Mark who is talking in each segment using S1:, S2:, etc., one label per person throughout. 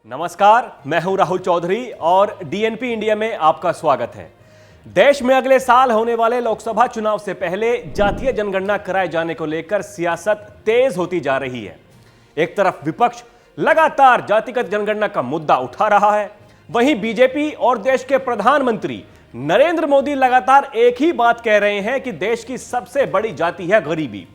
S1: नमस्कार, मैं हूं राहुल चौधरी और डीएनपी इंडिया में आपका स्वागत है। देश में अगले साल होने वाले लोकसभा चुनाव से पहले जातीय जनगणना कराए जाने को लेकर सियासत तेज होती जा रही है। एक तरफ विपक्ष लगातार जातिगत जनगणना का मुद्दा उठा रहा है, वहीं बीजेपी और देश के प्रधानमंत्री नरेंद्र मोदी लगातार एक ही बात कह रहे हैं कि देश की सबसे बड़ी जाति है गरीबी।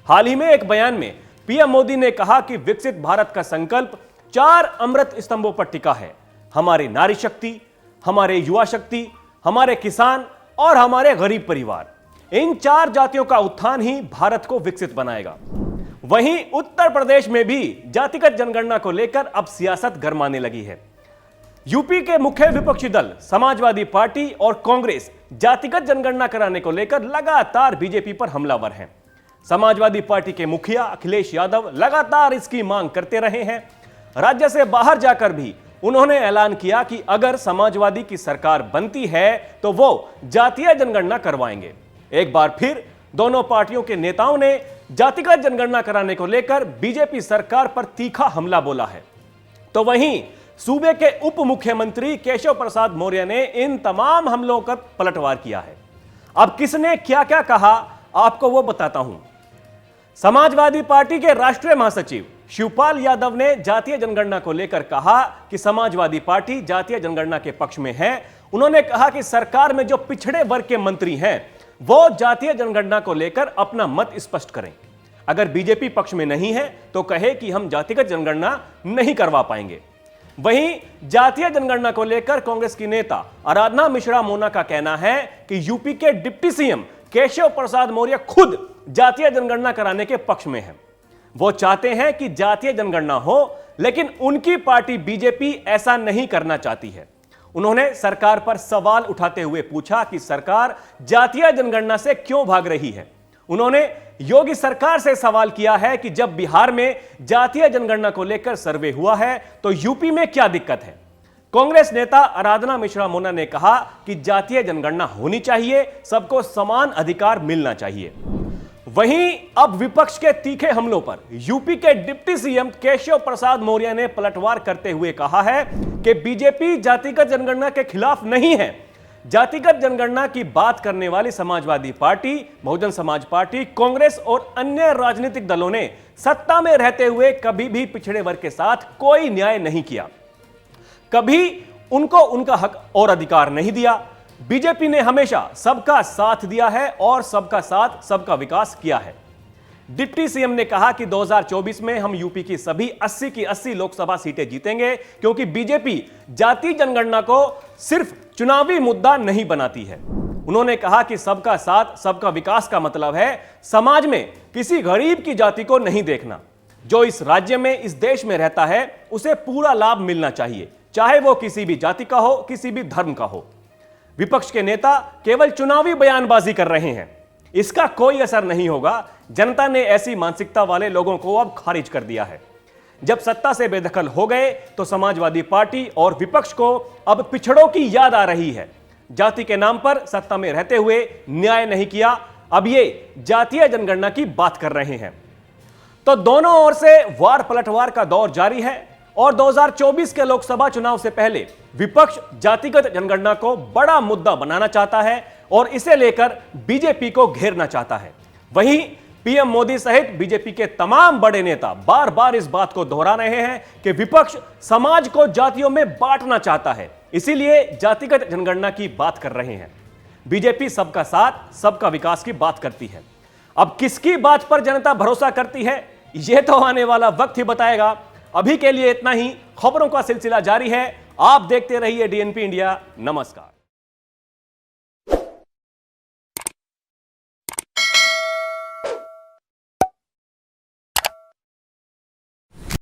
S1: हाल ही में एक बयान में पीएम मोदी ने कहा कि विकसित भारत का संकल्प 4 अमृत स्तंभों पर टिका है। हमारी नारी शक्ति, हमारे युवा शक्ति, हमारे किसान और हमारे गरीब परिवार, इन 4 जातियों का उत्थान ही भारत को विकसित बनाएगा। वहीं उत्तर प्रदेश में भी जातिगत जनगणना को लेकर अब सियासत गरमाने लगी है। यूपी के मुख्य विपक्षी दल समाजवादी पार्टी और कांग्रेस जातिगत जनगणना कराने को लेकर लगातार बीजेपी पर हमलावर हैं। समाजवादी पार्टी के मुखिया अखिलेश यादव लगातार इसकी मांग करते रहे हैं। राज्य से बाहर जाकर भी उन्होंने ऐलान किया कि अगर समाजवादी की सरकार बनती है तो वो जातीय जनगणना करवाएंगे। एक बार फिर दोनों पार्टियों के नेताओं ने जातिगत जनगणना कराने को लेकर बीजेपी सरकार पर तीखा हमला बोला है। तो वहीं सूबे के उप मुख्यमंत्री केशव प्रसाद मौर्य ने इन तमाम हमलों का पलटवार किया है। अब किसने क्या क्या कहा आपको वो बताता हूं। समाजवादी पार्टी के राष्ट्रीय महासचिव शिवपाल यादव ने जातीय जनगणना को लेकर कहा कि समाजवादी पार्टी जातीय जनगणना के पक्ष में है। उन्होंने कहा कि सरकार में जो पिछड़े वर्ग के मंत्री हैं वो जातीय जनगणना को लेकर अपना मत स्पष्ट करें। अगर बीजेपी पक्ष में नहीं है तो कहे कि हम जातिगत जनगणना नहीं करवा पाएंगे। वहीं जातीय जनगणना को लेकर कांग्रेस की नेता आराधना मिश्रा मोना का कहना है कि यूपी के डिप्टी सीएम केशव प्रसाद मौर्य खुद जातीय जनगणना कराने के पक्ष में है। वो चाहते हैं कि जातीय जनगणना हो, लेकिन उनकी पार्टी बीजेपी ऐसा नहीं करना चाहती है। उन्होंने सरकार पर सवाल उठाते हुए पूछा कि सरकार जातीय जनगणना से क्यों भाग रही है। उन्होंने योगी सरकार से सवाल किया है कि जब बिहार में जातीय जनगणना को लेकर सर्वे हुआ है तो यूपी में क्या दिक्कत है। कांग्रेस नेता आराधना मिश्रा मोना ने कहा कि जातीय जनगणना होनी चाहिए, सबको समान अधिकार मिलना चाहिए। वहीं अब विपक्ष के तीखे हमलों पर यूपी के डिप्टी सीएम केशव प्रसाद मौर्य ने पलटवार करते हुए कहा है कि बीजेपी जातिगत जनगणना के खिलाफ नहीं है। जातिगत जनगणना की बात करने वाली समाजवादी पार्टी, बहुजन समाज पार्टी, कांग्रेस और अन्य राजनीतिक दलों ने सत्ता में रहते हुए कभी भी पिछड़े वर्ग के साथ कोई न्याय नहीं किया, कभी उनको उनका हक और अधिकार नहीं दिया। बीजेपी ने हमेशा सबका साथ दिया है और सबका साथ सबका विकास किया है। डिप्टी सीएम ने कहा कि 2024 में हम यूपी की सभी 80 की 80 लोकसभा सीटें जीतेंगे, क्योंकि बीजेपी जाति जनगणना को सिर्फ चुनावी मुद्दा नहीं बनाती है। उन्होंने कहा कि सबका साथ सबका विकास का मतलब है समाज में किसी गरीब की जाति को नहीं देखना। जो इस राज्य में, इस देश में रहता है, उसे पूरा लाभ मिलना चाहिए, चाहे वो किसी भी जाति का हो, किसी भी धर्म का हो। विपक्ष के नेता केवल चुनावी बयानबाजी कर रहे हैं, इसका कोई असर नहीं होगा। जनता ने ऐसी मानसिकता वाले लोगों को अब खारिज कर दिया है। जब सत्ता से बेदखल हो गए तो समाजवादी पार्टी और विपक्ष को अब पिछड़ों की याद आ रही है। जाति के नाम पर सत्ता में रहते हुए न्याय नहीं किया, अब ये जातीय जनगणना की बात कर रहे हैं। तो दोनों ओर से वार पलटवार का दौर जारी है और 2024 के लोकसभा चुनाव से पहले विपक्ष जातिगत जनगणना को बड़ा मुद्दा बनाना चाहता है और इसे लेकर बीजेपी को घेरना चाहता है। वहीं पीएम मोदी सहित बीजेपी के तमाम बड़े नेता बार बार इस बात को दोहरा रहे हैं कि विपक्ष समाज को जातियों में बांटना चाहता है, इसीलिए जातिगत जनगणना की बात कर रहे हैं। बीजेपी सबका साथ सबका विकास की बात करती है। अब किसकी बात पर जनता भरोसा करती है, यह तो आने वाला वक्त ही बताएगा। अभी के लिए इतना ही। खबरों का सिलसिला जारी है, आप देखते रहिए डीएनपी इंडिया। नमस्कार।